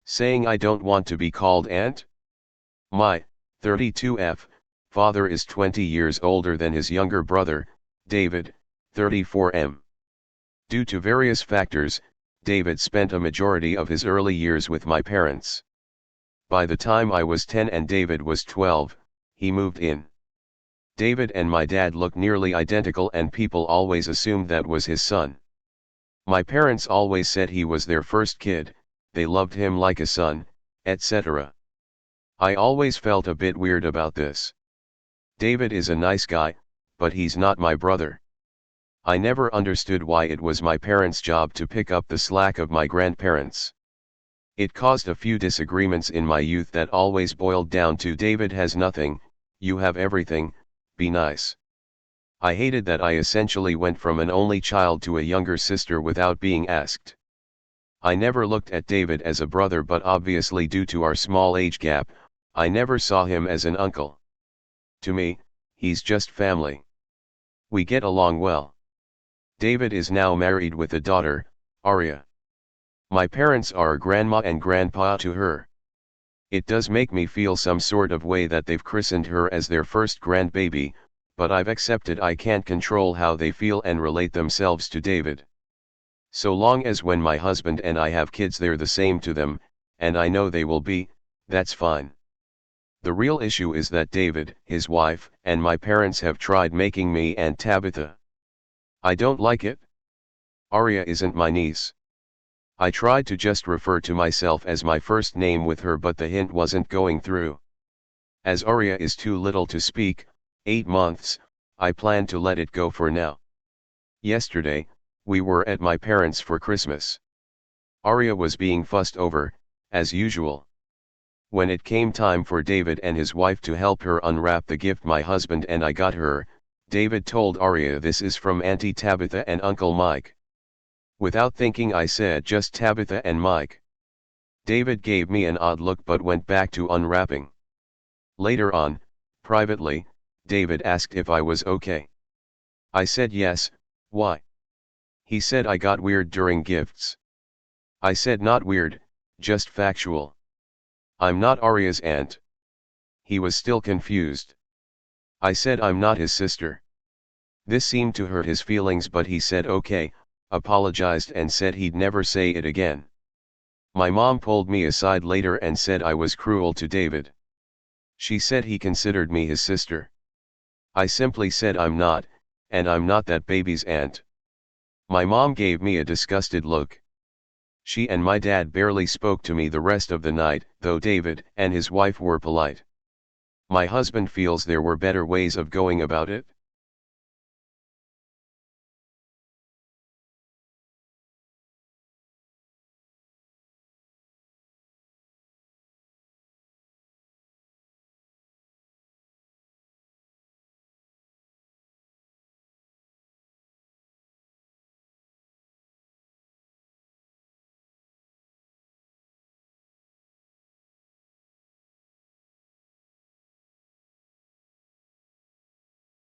Saying I don't want to be called aunt? My 32F father is 20 years older than his younger brother, David, 34M. Due to various factors, David spent a majority of his early years with my parents. By the time I was 10 and David was 12, he moved in. David and my dad looked nearly identical and people always assumed that was his son. My parents always said he was their first kid, they loved him like a son, etc. I always felt a bit weird about this. David is a nice guy, but he's not my brother. I never understood why it was my parents' job to pick up the slack of my grandparents. It caused a few disagreements in my youth that always boiled down to David has nothing, you have everything, be nice. I hated that I essentially went from an only child to a younger sister without being asked. I never looked at David as a brother, but obviously due to our small age gap, I never saw him as an uncle. To me, he's just family. We get along well. David is now married with a daughter, Arya. My parents are a grandma and grandpa to her. It does make me feel some sort of way that they've christened her as their first grandbaby, but I've accepted I can't control how they feel and relate themselves to David. So long as when my husband and I have kids they're the same to them, and I know they will be, that's fine. The real issue is that David, his wife, and my parents have tried making me and Tabitha. I don't like it. Arya isn't my niece. I tried to just refer to myself as my first name with her, but the hint wasn't going through. As Arya is too little to speak, 8 months, I plan to let it go for now. Yesterday, we were at my parents' for Christmas. Arya was being fussed over, as usual. When it came time for David and his wife to help her unwrap the gift my husband and I got her, David told Arya this is from Auntie Tabitha and Uncle Mike. Without thinking I said just Tabitha and Mike. David gave me an odd look but went back to unwrapping. Later on, privately, David asked if I was okay. I said yes, why? He said I got weird during gifts. I said not weird, just factual. I'm not Arya's aunt. He was still confused. I said I'm not his sister. This seemed to hurt his feelings but he said okay, apologized and said he'd never say it again. My mom pulled me aside later and said I was cruel to David. She said he considered me his sister. I simply said I'm not, and I'm not that baby's aunt. My mom gave me a disgusted look. She and my dad barely spoke to me the rest of the night, though David and his wife were polite. My husband feels there were better ways of going about it.